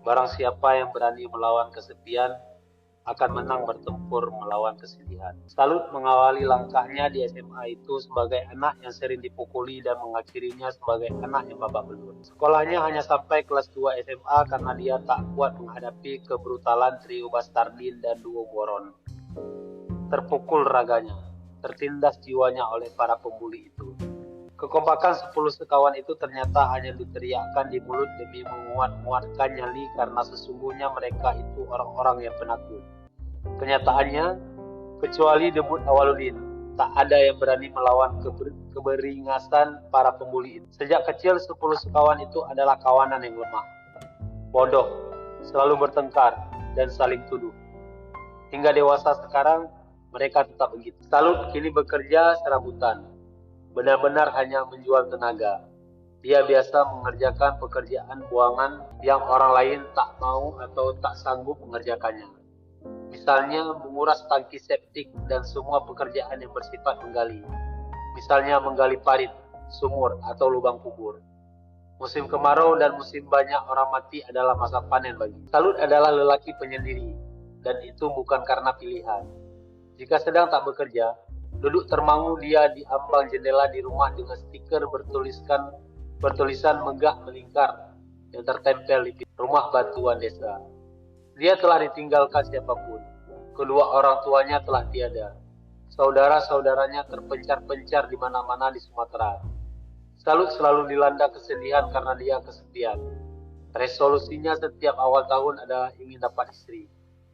Barang siapa yang berani melawan kesepian akan menang bertempur melawan kesedihan. Salut mengawali langkahnya di SMA itu sebagai anak yang sering dipukuli dan mengakhirinya sebagai anak yang babak belur. Sekolahnya hanya sampai kelas 2 SMA karena dia tak kuat menghadapi kebrutalan trio Bastardin dan duo Boron. Terpukul raganya, tertindas jiwanya oleh para pembuli itu. Kekompakan 10 sekawan itu ternyata hanya diteriakkan di mulut demi menguat-nguatkan nyali karena sesungguhnya mereka itu orang-orang yang penakut. Kenyataannya, kecuali debut Awaludin, tak ada yang berani melawan keberingasan para pembuli itu. Sejak kecil 10 sekawan itu adalah kawanan yang lemah, bodoh, selalu bertengkar, dan saling tuduh. Hingga dewasa sekarang, mereka tetap begitu. Salut kini bekerja serabutan. Benar-benar hanya menjual tenaga. Dia biasa mengerjakan pekerjaan buangan yang orang lain tak mau atau tak sanggup mengerjakannya. Misalnya menguras tangki septik dan semua pekerjaan yang bersifat menggali. Misalnya menggali parit, sumur, atau lubang kubur. Musim kemarau dan musim banyak orang mati adalah masa panen bagi. Salut adalah lelaki penyendiri, dan itu bukan karena pilihan. Jika sedang tak bekerja, duduk termangu dia di ambang jendela di rumah dengan stiker bertulisan megah melingkar yang tertempel di rumah bantuan desa. Dia telah ditinggalkan siapapun. Kedua orang tuanya telah tiada. Saudara-saudaranya terpencar-pencar di mana-mana di Sumatera. Salut selalu dilanda kesedihan karena dia kesepian. Resolusinya setiap awal tahun adalah ingin dapat istri.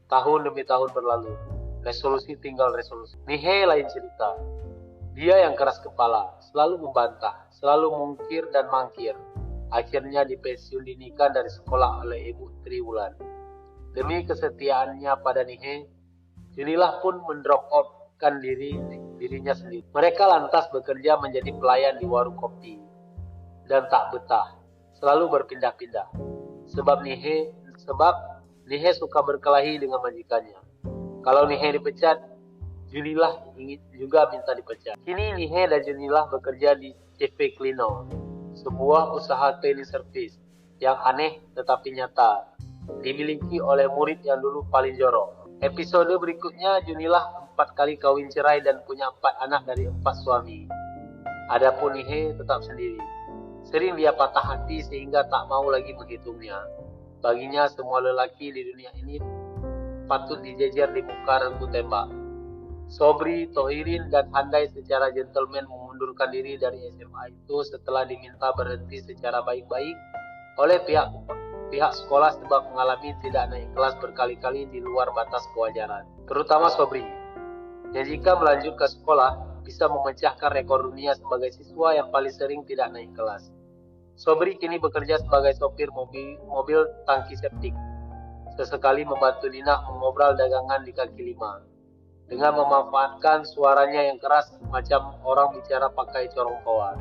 Tahun demi tahun berlalu. Resolusi tinggal resolusi. Nihe lain cerita. Dia yang keras kepala, selalu membantah, selalu mungkir dan mangkir. Akhirnya dipensiun dinikan dari sekolah oleh Ibu Triwulan. Demi kesetiaannya pada Nihe, Junilah pun mendrop out-kan dirinya sendiri. Mereka lantas bekerja menjadi pelayan di warung kopi. Dan tak betah, selalu berpindah-pindah. Sebab Nihe suka berkelahi dengan majikannya. Kalau Nihe dipecat, Junilah ingin juga minta dipecat. Kini Nihe dan Junilah bekerja di CV Klino, sebuah usaha cleaning service yang aneh tetapi nyata, dimiliki oleh murid yang dulu paling jorok. Episode berikutnya Junilah 4 kali kawin cerai dan punya 4 anak dari 4 suami. Adapun Nihe tetap sendiri. Sering dia patah hati sehingga tak mau lagi menghitungnya. Baginya semua lelaki di dunia ini patut dijejer di muka renggu tembak. Sobri, Tohirin, dan Handai secara gentleman mengundurkan diri dari SMA itu setelah diminta berhenti secara baik-baik oleh pihak sekolah sebab mengalami tidak naik kelas berkali-kali di luar batas kewajaran. Terutama Sobri, yang jika melanjut ke sekolah bisa memecahkan rekor dunia sebagai siswa yang paling sering tidak naik kelas. Sobri kini bekerja sebagai sopir mobil tangki septik. Sesekali membantu Nina mengobral dagangan di kaki lima. Dengan memanfaatkan suaranya yang keras macam orang bicara pakai corong kawan.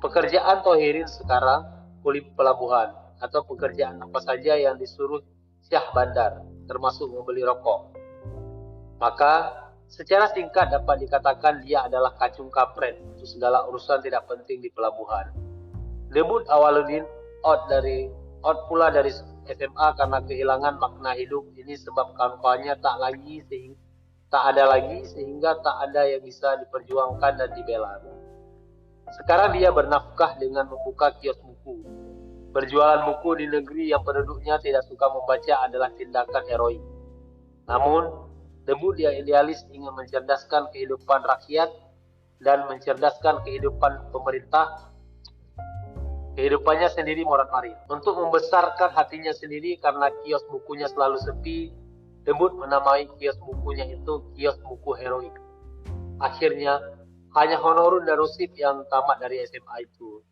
Pekerjaan Tohirin sekarang kuli pelabuhan atau pekerjaan apa saja yang disuruh Syah Bandar, termasuk membeli rokok. Maka secara singkat dapat dikatakan dia adalah kacung kampret untuk segala urusan tidak penting di pelabuhan. Debut Awaludin out pula dari SMA karena kehilangan makna hidup ini sebab kampanye tak ada lagi sehingga tak ada yang bisa diperjuangkan dan dibela. Sekarang dia bernafkah dengan membuka kios buku. Berjualan buku di negeri yang penduduknya tidak suka membaca adalah tindakan heroik. Namun, debut dia idealis ingin mencerdaskan kehidupan rakyat dan mencerdaskan kehidupan pemerintah. Kehidupannya sendiri morat-marit. Untuk membesarkan hatinya sendiri karena kios bukunya selalu sepi, debut menamai kios bukunya itu kios buku heroik. Akhirnya, hanya Honorun dan Rusif yang tamat dari SMA itu.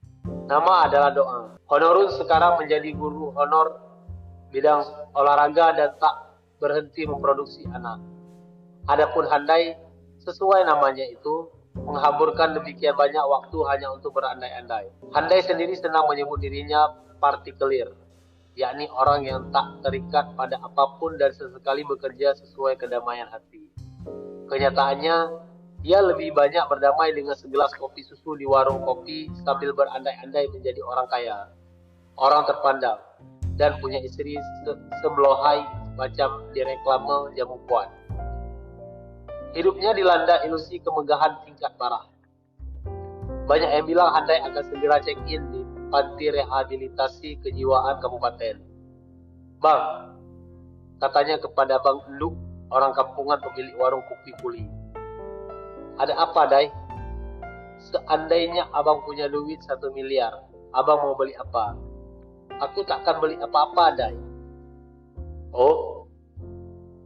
Nama adalah Doa. Honorun sekarang menjadi guru honor bidang olahraga dan tak berhenti memproduksi anak. Adapun Handai, sesuai namanya itu, menghamburkan demikian banyak waktu hanya untuk berandai-andai. Handai sendiri senang menyebut dirinya partikelir, yakni orang yang tak terikat pada apapun dan sesekali bekerja sesuai kedamaian hati. Kenyataannya, dia lebih banyak berdamai dengan segelas kopi susu di warung kopi sambil berandai-andai menjadi orang kaya, orang terpandang. dan punya istri semelohai macam di reklame jamu kuat. Hidupnya dilanda ilusi kemegahan tingkat parah. Banyak yang bilang Handai akan segera check-in di Panti Rehabilitasi Kejiwaan Kabupaten. Bang, katanya kepada Bang Enduk, orang kampungan pemilik warung kopi kuli. Ada apa, Dai? Seandainya abang punya duit 1 miliar, abang mau beli apa? Aku takkan beli apa-apa, Dai. Oh,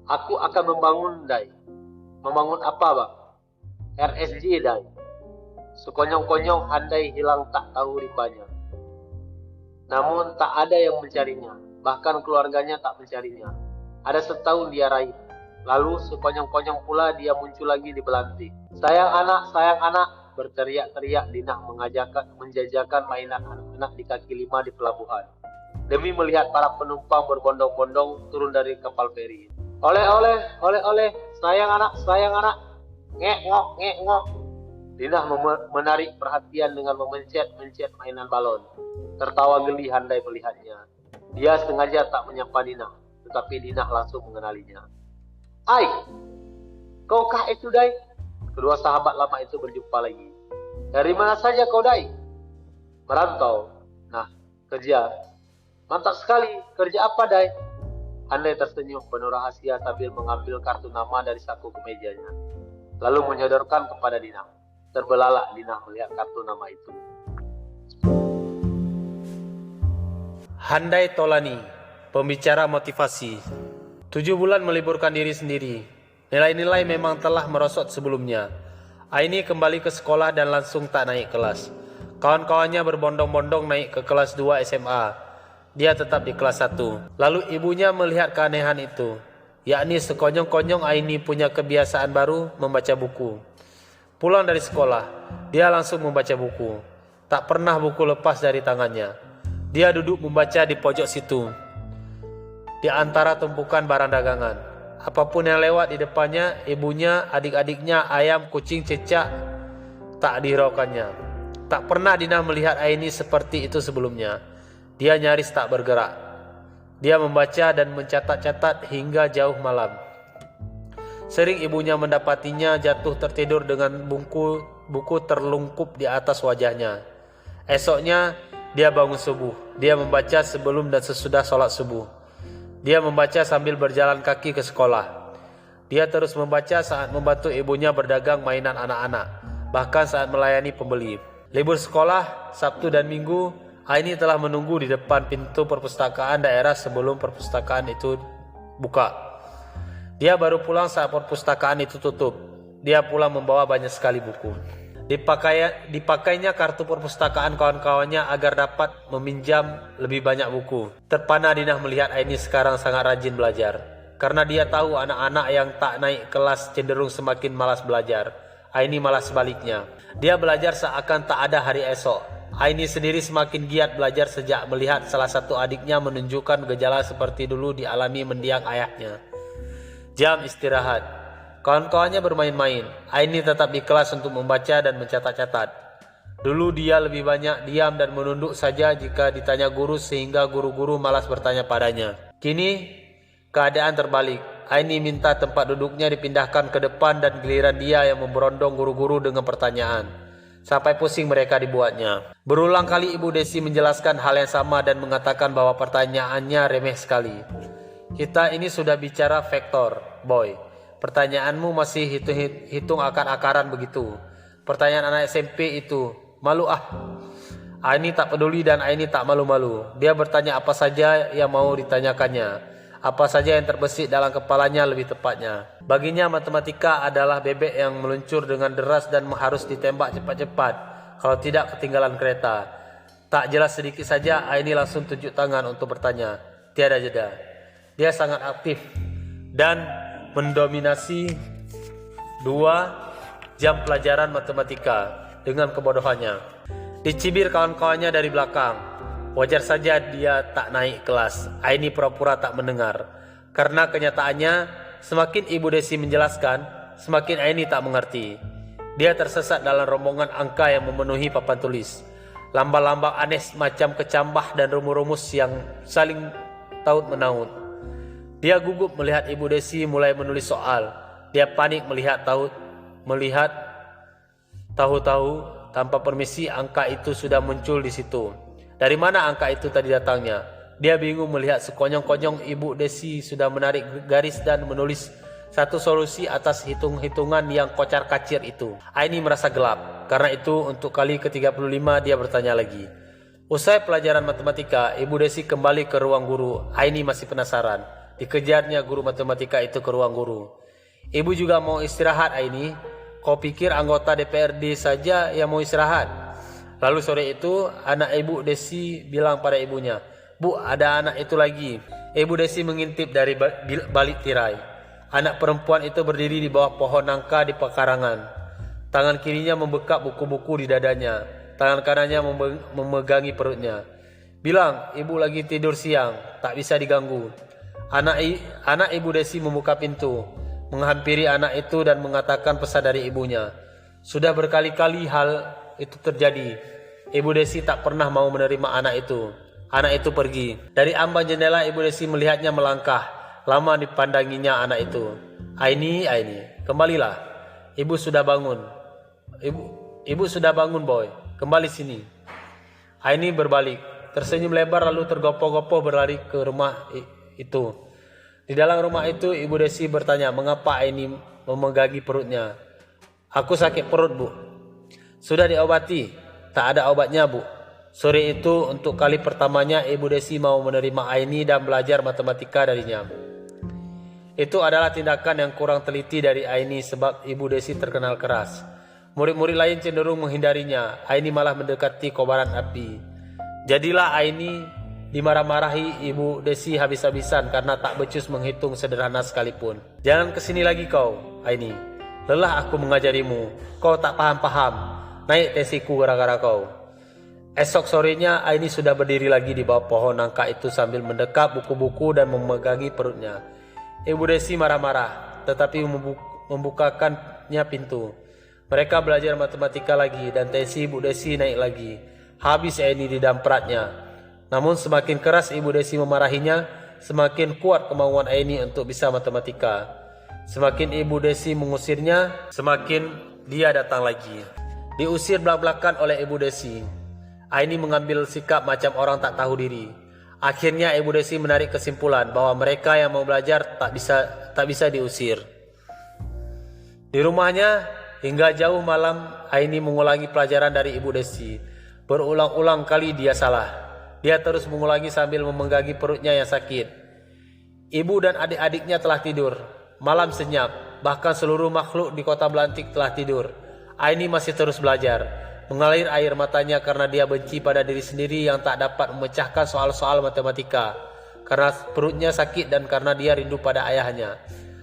aku akan membangun, Dai. Membangun apa, Bang? RSJ, Dai. Sekonyong-konyong Handai hilang tak tahu ribanya. Namun tak ada yang mencarinya, bahkan keluarganya tak mencarinya. Ada setahun dia raih. Lalu sekonyong-konyong pula dia muncul lagi di Belantik. Sayang anak, berteriak-teriak Dinah menjajakan mainan anak-anak di kaki lima di pelabuhan. Demi melihat para penumpang berbondong-bondong turun dari kapal feri. Oleh, sayang anak, ngek-ngok. Dinah menarik perhatian dengan memencet-mencet mainan balon. Tertawa geli Handai melihatnya. Dia sengaja tak menyapa Dinah, tetapi Dinah langsung mengenalinya. Ai, kaukah itu, Dai? Kedua sahabat lama itu berjumpa lagi. Dari mana saja kau, Dai? Merantau. Nah, kerja. Mantap sekali. Kerja apa, Dai? Handai tersenyum penuh rahasia sambil mengambil kartu nama dari saku kemejanya. Lalu menyodorkan kepada Dinah. Terbelalak Dinah melihat kartu nama itu. Handai Tolani, pembicara motivasi. 7 bulan meliburkan diri sendiri. Nilai-nilai memang telah merosot sebelumnya. Aini kembali ke sekolah dan langsung tak naik kelas. Kawan-kawannya berbondong-bondong naik ke kelas 2 SMA. Dia tetap di kelas 1. Lalu ibunya melihat keanehan itu, yakni sekonyong-konyong Aini punya kebiasaan baru membaca buku. Pulang dari sekolah, dia langsung membaca buku. Tak pernah buku lepas dari tangannya. Dia duduk membaca di pojok situ, di antara tumpukan barang dagangan. Apapun yang lewat di depannya, ibunya, adik-adiknya, ayam, kucing, cicak, tak dihiraukannya. Tak pernah Dinah melihat Aini seperti itu sebelumnya. Dia nyaris tak bergerak. Dia membaca dan mencatat-catat hingga jauh malam. Sering ibunya mendapatinya jatuh tertidur dengan buku terlungkup di atas wajahnya. Esoknya dia bangun subuh. Dia membaca sebelum dan sesudah sholat subuh. Dia membaca sambil berjalan kaki ke sekolah. Dia terus membaca saat membantu ibunya berdagang mainan anak-anak, bahkan saat melayani pembeli. Libur sekolah, Sabtu dan Minggu, Aini telah menunggu di depan pintu perpustakaan daerah sebelum perpustakaan itu buka. Dia baru pulang saat perpustakaan itu tutup. Dia pulang membawa banyak sekali buku. Dipakainya kartu perpustakaan kawan-kawannya agar dapat meminjam lebih banyak buku. Terpana Dinah melihat Aini sekarang sangat rajin belajar. Karena dia tahu anak-anak yang tak naik kelas cenderung semakin malas belajar. Aini malah sebaliknya. Dia belajar seakan tak ada hari esok. Aini sendiri semakin giat belajar sejak melihat salah satu adiknya menunjukkan gejala seperti dulu dialami mendiang ayahnya. Jam istirahat. Kawan-kawannya bermain-main. Aini tetap di kelas untuk membaca dan mencatat-catat. Dulu dia lebih banyak diam dan menunduk saja jika ditanya guru sehingga guru-guru malas bertanya padanya. Kini keadaan terbalik. Aini minta tempat duduknya dipindahkan ke depan dan giliran dia yang memberondong guru-guru dengan pertanyaan. Sampai pusing mereka dibuatnya. Berulang kali Ibu Desi menjelaskan hal yang sama dan mengatakan bahwa pertanyaannya remeh sekali. Kita ini sudah bicara vektor, boy. Pertanyaanmu masih hitung akar-akaran begitu. Pertanyaan anak SMP itu, malu ah. Aini tak peduli dan Aini tak malu-malu. Dia bertanya apa saja yang mau ditanyakannya. Apa saja yang terbesit dalam kepalanya lebih tepatnya. Baginya matematika adalah bebek yang meluncur dengan deras dan harus ditembak cepat-cepat. Kalau tidak ketinggalan kereta. Tak jelas sedikit saja Aini langsung tunjuk tangan untuk bertanya. Tiada jeda. Dia sangat aktif dan mendominasi 2 jam pelajaran matematika dengan kebodohannya. Dicibir kawan-kawannya dari belakang. Wajar saja dia tak naik kelas. Aini pura-pura tak mendengar. Karena kenyataannya semakin Ibu Desi menjelaskan, semakin Aini tak mengerti. Dia tersesat dalam rombongan angka yang memenuhi papan tulis. lambang-lambang aneh macam kecambah dan rumus-rumus yang saling taut-menaut. Dia gugup melihat Ibu Desi mulai menulis soal. Dia panik melihat tahu-tahu tanpa permisi angka itu sudah muncul di situ. Dari mana angka itu tadi datangnya? Dia bingung melihat sekonyong-konyong Ibu Desi sudah menarik garis dan menulis satu solusi atas hitung-hitungan yang kocar-kacir itu. Aini merasa gelap. Karena itu untuk kali ke-35 dia bertanya lagi. Usai pelajaran matematika, Ibu Desi kembali ke ruang guru. Aini masih penasaran. Dikejarnya guru matematika itu ke ruang guru. Ibu juga mau istirahat, Aini. Kau pikir anggota DPRD saja yang mau istirahat? Lalu sore itu anak Ibu Desi bilang pada ibunya, "Bu, ada anak itu lagi." Ibu Desi mengintip dari balik tirai. Anak perempuan itu berdiri di bawah pohon nangka di pekarangan. Tangan kirinya membekap buku-buku di dadanya. Tangan kanannya memegangi perutnya. Bilang, "Ibu lagi tidur siang, tak bisa diganggu." Anak Ibu Desi membuka pintu, menghampiri anak itu dan mengatakan pesan dari ibunya. Sudah berkali-kali hal itu terjadi. Ibu Desi tak pernah mau menerima anak itu. Anak itu pergi. Dari ambang jendela Ibu Desi melihatnya melangkah. Lama dipandanginya anak itu. Aini, kembalilah. Ibu sudah bangun. Ibu sudah bangun, boy. Kembali sini." Aini berbalik, tersenyum lebar lalu tergopoh-gopoh berlari ke rumah itu. Di dalam rumah itu Ibu Desi bertanya mengapa Aini memegangi perutnya. "Aku sakit perut, Bu." "Sudah diobati?" "Tak ada obatnya, Bu." Sore itu untuk kali pertamanya Ibu Desi mau menerima Aini dan belajar matematika darinya. Itu adalah tindakan yang kurang teliti dari Aini sebab Ibu Desi terkenal keras. Murid-murid lain cenderung menghindarinya. Aini malah mendekati kobaran api. Jadilah Aini dimarah-marahi Ibu Desi habis-habisan karena tak becus menghitung sederhana sekalipun. "Jangan kesini lagi kau, Aini. Lelah aku mengajarimu. Kau tak paham-paham. Naik tensiku gara-gara kau." Esok sorenya Aini sudah berdiri lagi di bawah pohon nangka itu sambil mendekap buku-buku dan memegangi perutnya. Ibu Desi marah-marah tetapi membukakannya pintu. Mereka belajar matematika lagi dan tensi Ibu Desi naik lagi. Habis Aini didampratnya. Namun semakin keras Ibu Desi memarahinya, semakin kuat kemauan Aini untuk bisa matematika. Semakin Ibu Desi mengusirnya, semakin dia datang lagi. Diusir belak-belakan oleh Ibu Desi. Aini mengambil sikap macam orang tak tahu diri. Akhirnya Ibu Desi menarik kesimpulan bahwa mereka yang mau belajar tak bisa diusir. Di rumahnya hingga jauh malam Aini mengulangi pelajaran dari Ibu Desi. Berulang-ulang kali dia salah. Dia terus mengulangi sambil memegangi perutnya yang sakit. Ibu dan adik-adiknya telah tidur. Malam senyap, bahkan seluruh makhluk di kota Belantik telah tidur. Aini masih terus belajar. Mengalir air matanya karena dia benci pada diri sendiri yang tak dapat memecahkan soal-soal matematika. Karena perutnya sakit dan karena dia rindu pada ayahnya.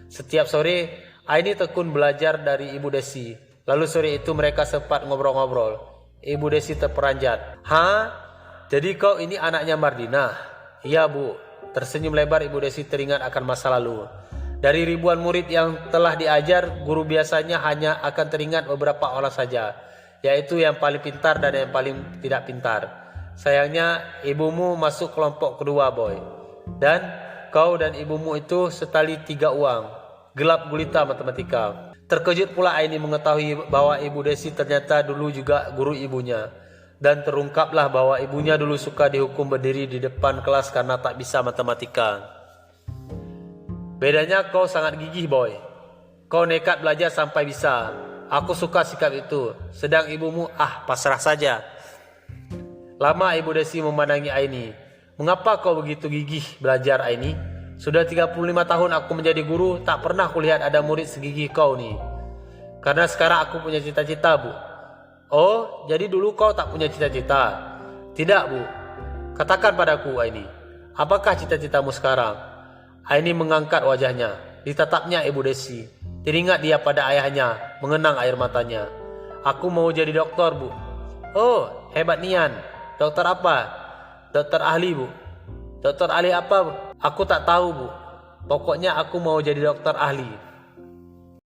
Setiap sore, Aini tekun belajar dari Ibu Desi. Lalu sore itu mereka sempat ngobrol-ngobrol. Ibu Desi terperanjat. "Hah? Jadi kau ini anaknya Mardina?" "Iya, Bu." Tersenyum lebar Ibu Desi teringat akan masa lalu. Dari ribuan murid yang telah diajar, guru biasanya hanya akan teringat beberapa orang saja. Yaitu yang paling pintar dan yang paling tidak pintar. Sayangnya ibumu masuk kelompok kedua, boy. Dan kau dan ibumu itu setali 3 uang. Gelap gulita matematika. Terkejut pula Aini mengetahui bahwa Ibu Desi ternyata dulu juga guru ibunya. Dan terungkaplah bahwa ibunya dulu suka dihukum berdiri di depan kelas karena tak bisa matematika. "Bedanya kau sangat gigih, boy. Kau nekat belajar sampai bisa. Aku suka sikap itu. Sedang ibumu pasrah saja." Lama Ibu Desi memandangi Aini. "Mengapa kau begitu gigih belajar, Aini? Sudah 35 tahun aku menjadi guru, tak pernah kulihat ada murid segigih kau nih." "Karena sekarang aku punya cita-cita, Bu." "Oh, jadi dulu kau tak punya cita-cita?" "Tidak, Bu." "Katakan padaku, Aini, apakah cita-citamu sekarang?" Aini mengangkat wajahnya. Ditatapnya Ibu Desi. Teringat dia pada ayahnya, mengenang air matanya. "Aku mau jadi dokter, Bu." "Oh, hebat nian. Dokter apa?" "Dokter ahli, Bu." "Dokter ahli apa, Bu?" "Aku tak tahu, Bu. Pokoknya aku mau jadi dokter ahli."